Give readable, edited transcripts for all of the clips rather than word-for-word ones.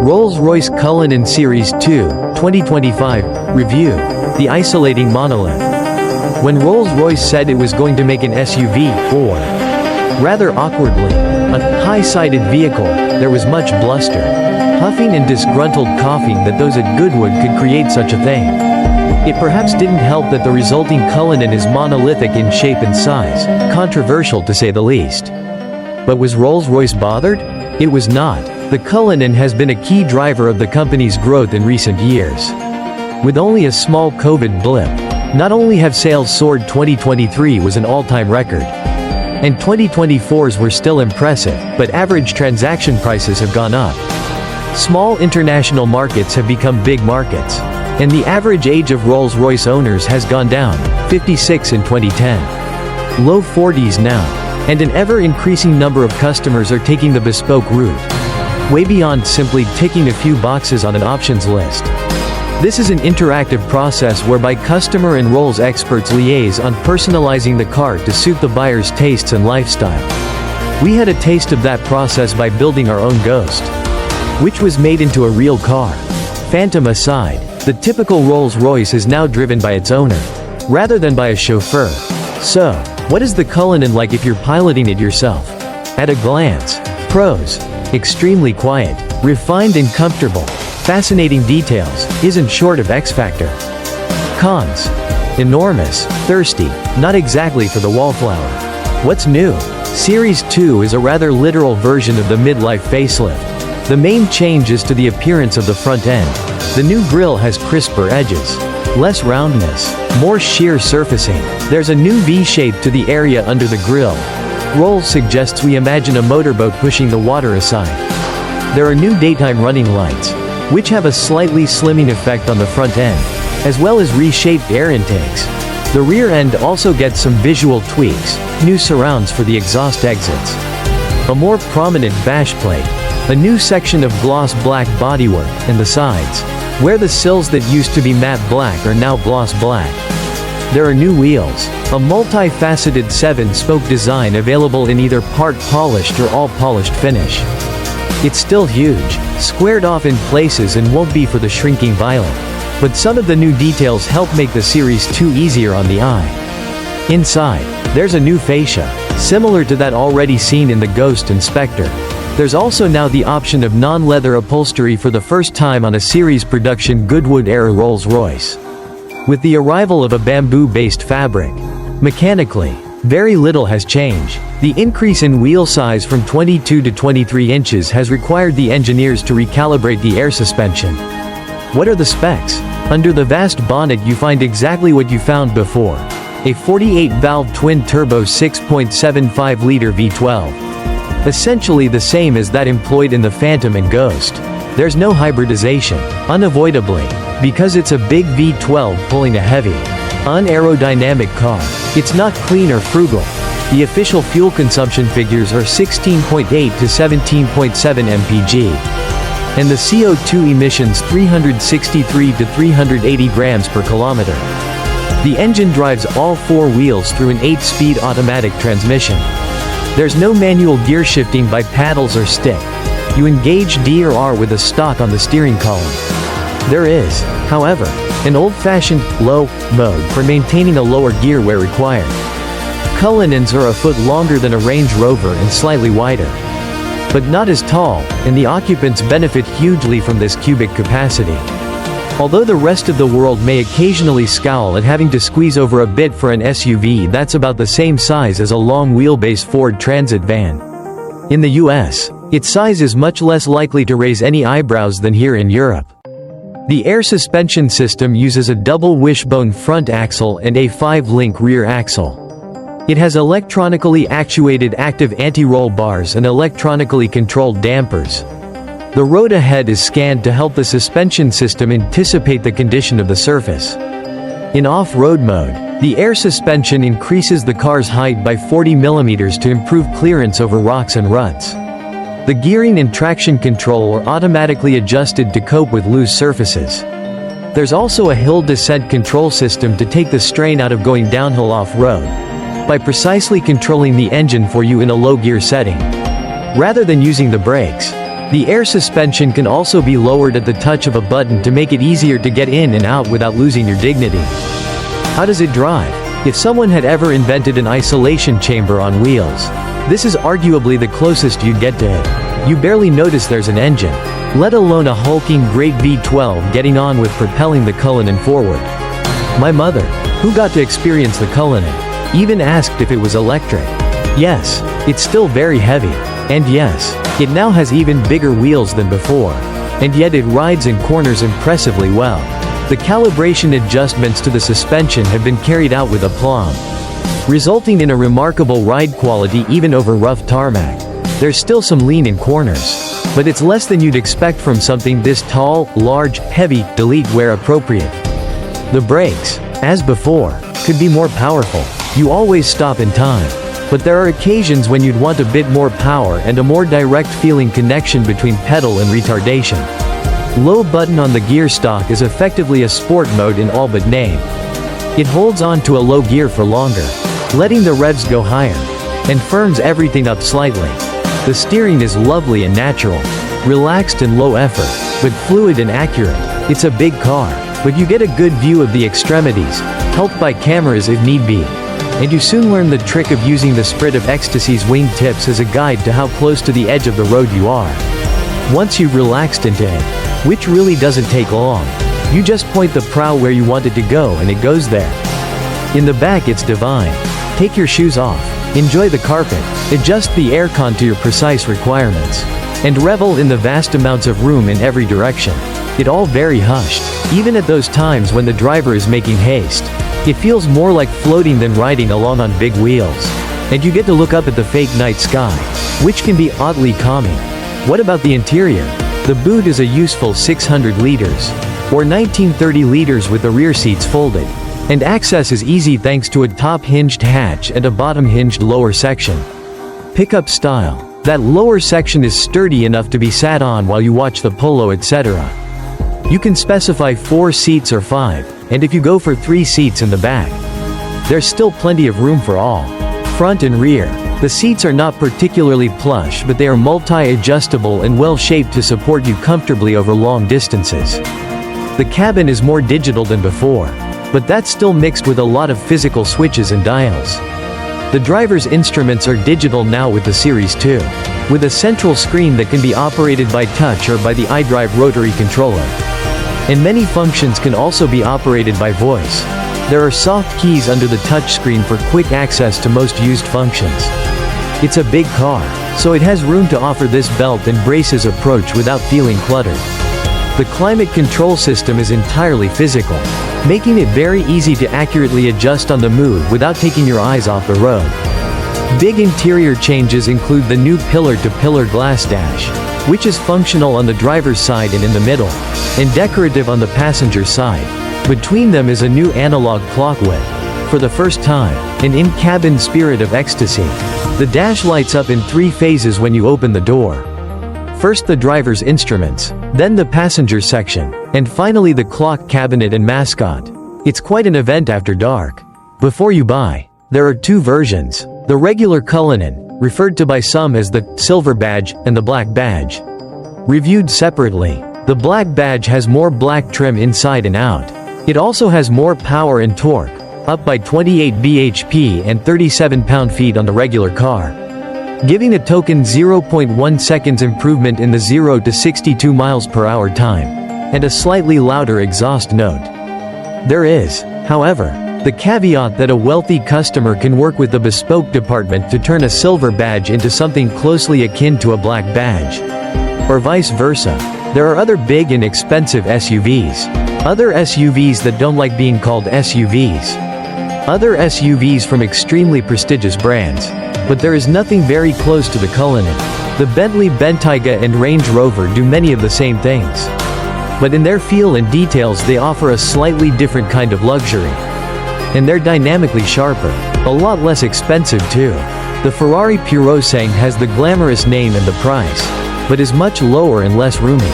Rolls-Royce Cullinan Series II, 2025, Review. The Isolating Monolith. When Rolls-Royce said it was going to make an SUV, or, rather awkwardly, a high-sided vehicle, there was much bluster, huffing and disgruntled coughing that those at Goodwood could create such a thing. It perhaps didn't help that the resulting Cullinan is monolithic in shape and size, controversial to say the least. But was Rolls-Royce bothered? It was not. The Cullinan has been a key driver of the company's growth in recent years. With only a small COVID blip, not only have sales soared, 2023 was an all-time record. And 2024's were still impressive, but average transaction prices have gone up. Small international markets have become big markets. And the average age of Rolls-Royce owners has gone down, 56 in 2010. Low 40s now. And an ever-increasing number of customers are taking the bespoke route. Way beyond simply ticking a few boxes on an options list. This is an interactive process whereby customer and Rolls experts liaise on personalizing the car to suit the buyer's tastes and lifestyle. We had a taste of that process by building our own Ghost, which was made into a real car. Phantom aside, the typical Rolls-Royce is now driven by its owner, rather than by a chauffeur. So, what is the Cullinan like if you're piloting it yourself? At a glance. Pros. Extremely quiet, refined and comfortable. Fascinating details, isn't short of X-factor. Cons. Enormous, thirsty, not exactly for the wallflower. What's new? Series II is a rather literal version of the midlife facelift. The main change is to the appearance of the front end. The new grille has crisper edges, less roundness, more sheer surfacing. There's a new V-shape to the area under the grille. Rolls suggests we imagine a motorboat pushing the water aside. There are new daytime running lights, which have a slightly slimming effect on the front end, as well as reshaped air intakes. The rear end also gets some visual tweaks, new surrounds for the exhaust exits, a more prominent bash plate, a new section of gloss black bodywork, and the sides, where the sills that used to be matte black are now gloss black. There are new wheels, a multi-faceted 7-spoke design available in either part polished or all polished finish. It's still huge, squared off in places and won't be for the shrinking violet. But some of the new details help make the Series II easier on the eye. Inside, there's a new fascia, similar to that already seen in the Ghost and Spectre. There's also now the option of non-leather upholstery for the first time on a series production Goodwood-era Rolls-Royce. With the arrival of a bamboo-based fabric. Mechanically, very little has changed. The increase in wheel size from 22 to 23 inches has required the engineers to recalibrate the air suspension. What are the specs? Under the vast bonnet you find exactly what you found before. A 48-valve twin-turbo 6.75-liter V12. Essentially the same as that employed in the Phantom and Ghost. There's no hybridization, unavoidably, because it's a big V12 pulling a heavy, unaerodynamic car. It's not clean or frugal. The official fuel consumption figures are 16.8 to 17.7 mpg. And the CO2 emissions 363 to 380 grams per kilometer. The engine drives all four wheels through an 8-speed automatic transmission. There's no manual gear shifting by paddles or stick. You engage D or R with a stalk on the steering column. There is, however, an old-fashioned low mode for maintaining a lower gear where required. Cullinans are a foot longer than a Range Rover and slightly wider, but not as tall, and the occupants benefit hugely from this cubic capacity. Although the rest of the world may occasionally scowl at having to squeeze over a bit for an SUV that's about the same size as a long-wheelbase Ford Transit van. In the US, its size is much less likely to raise any eyebrows than here in Europe. The air suspension system uses a double wishbone front axle and a 5-link rear axle. It has electronically actuated active anti-roll bars and electronically controlled dampers. The road ahead is scanned to help the suspension system anticipate the condition of the surface. In off-road mode, the air suspension increases the car's height by 40 mm to improve clearance over rocks and ruts. The gearing and traction control are automatically adjusted to cope with loose surfaces. There's also a hill descent control system to take the strain out of going downhill off-road, by precisely controlling the engine for you in a low gear setting, rather than using the brakes. The air suspension can also be lowered at the touch of a button to make it easier to get in and out without losing your dignity. How does it drive? If someone had ever invented an isolation chamber on wheels, this is arguably the closest you'd get to it. You barely notice there's an engine, let alone a hulking great V12 getting on with propelling the Cullinan forward. My mother, who got to experience the Cullinan, even asked if it was electric. Yes, it's still very heavy. And yes, it now has even bigger wheels than before. And yet it rides in corners impressively well. The calibration adjustments to the suspension have been carried out with aplomb, resulting in a remarkable ride quality even over rough tarmac. There's still some lean in corners, but it's less than you'd expect from something this tall, large, heavy, delete where appropriate. The brakes, as before, could be more powerful. You always stop in time. But there are occasions when you'd want a bit more power and a more direct feeling connection between pedal and retardation. Low button on the gear stock is effectively a sport mode in all but name. It holds on to a low gear for longer, letting the revs go higher, and firms everything up slightly. The steering is lovely and natural, relaxed and low effort, but fluid and accurate. It's a big car, but you get a good view of the extremities, helped by cameras if need be. And you soon learn the trick of using the Sprit of Ecstasy's wing tips as a guide to how close to the edge of the road you are. Once you've relaxed into it, which really doesn't take long, you just point the prow where you want it to go and it goes there. In the back it's divine. Take your shoes off, enjoy the carpet, adjust the aircon to your precise requirements, and revel in the vast amounts of room in every direction. It all very hushed, even at those times when the driver is making haste. It feels more like floating than riding along on big wheels. And you get to look up at the fake night sky, which can be oddly calming. What about the interior? The boot is a useful 600 liters, or 1930 liters with the rear seats folded. And access is easy thanks to a top hinged hatch and a bottom hinged lower section. Pickup style. That lower section is sturdy enough to be sat on while you watch the polo, etc. You can specify 4 seats or 5. And if you go for 3 seats in the back, there's still plenty of room for all. Front and rear. The seats are not particularly plush, but they are multi-adjustable and well-shaped to support you comfortably over long distances. The cabin is more digital than before, but that's still mixed with a lot of physical switches and dials. The driver's instruments are digital now with the Series II, with a central screen that can be operated by touch or by the iDrive rotary controller. And many functions can also be operated by voice. There are soft keys under the touchscreen for quick access to most used functions. It's a big car, so it has room to offer this belt and braces approach without feeling cluttered. The climate control system is entirely physical, making it very easy to accurately adjust on the move without taking your eyes off the road. Big interior changes include the new pillar-to-pillar glass dash, which is functional on the driver's side and in the middle, and decorative on the passenger side. Between them is a new analog clock width. For the first time, an in-cabin Spirit of Ecstasy. The dash lights up in 3 phases when you open the door. First the driver's instruments, then the passenger section, and finally the clock cabinet and mascot. It's quite an event after dark. Before you buy, there are 2 versions. The regular Cullinan, referred to by some as the silver badge, and the black badge. Reviewed separately, the black badge has more black trim inside and out. It also has more power and torque, up by 28 bhp and 37 pound-feet on the regular car, giving a token 0.1 seconds improvement in the 0 to 62 miles per hour time, and a slightly louder exhaust note. There is, however, the caveat that a wealthy customer can work with the bespoke department to turn a silver badge into something closely akin to a black badge. Or vice versa. There are other big and expensive SUVs. Other SUVs that don't like being called SUVs. Other SUVs from extremely prestigious brands. But there is nothing very close to the Cullinan. The Bentley Bentayga and Range Rover do many of the same things. But in their feel and details they offer a slightly different kind of luxury. And they're dynamically sharper, a lot less expensive too. The Ferrari Purosangue has the glamorous name and the price, but is much lower and less roomy,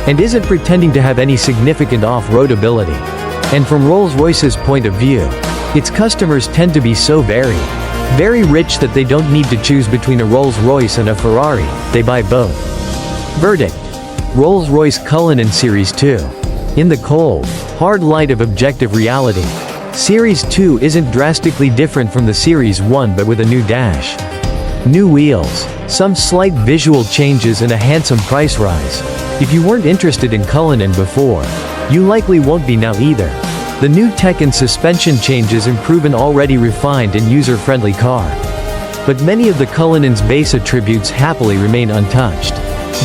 and isn't pretending to have any significant off-road ability. And from Rolls-Royce's point of view, its customers tend to be so very rich that they don't need to choose between a Rolls-Royce and a Ferrari, they buy both. Verdict: Rolls-Royce Cullinan Series II. In the cold, hard light of objective reality, Series II isn't drastically different from the Series I but with a new dash. New wheels, some slight visual changes and a handsome price rise. If you weren't interested in Cullinan before, you likely won't be now either. The new tech and suspension changes improve an already refined and user-friendly car. But many of the Cullinan's base attributes happily remain untouched.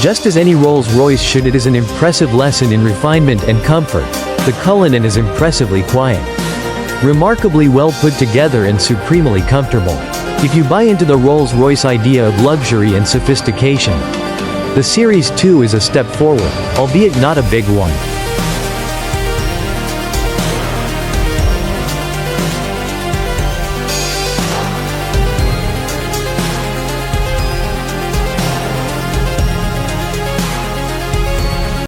Just as any Rolls-Royce should, it is an impressive lesson in refinement and comfort. The Cullinan is impressively quiet, remarkably well put together and supremely comfortable. If you buy into the Rolls-Royce idea of luxury and sophistication, the Series II is a step forward, albeit not a big one.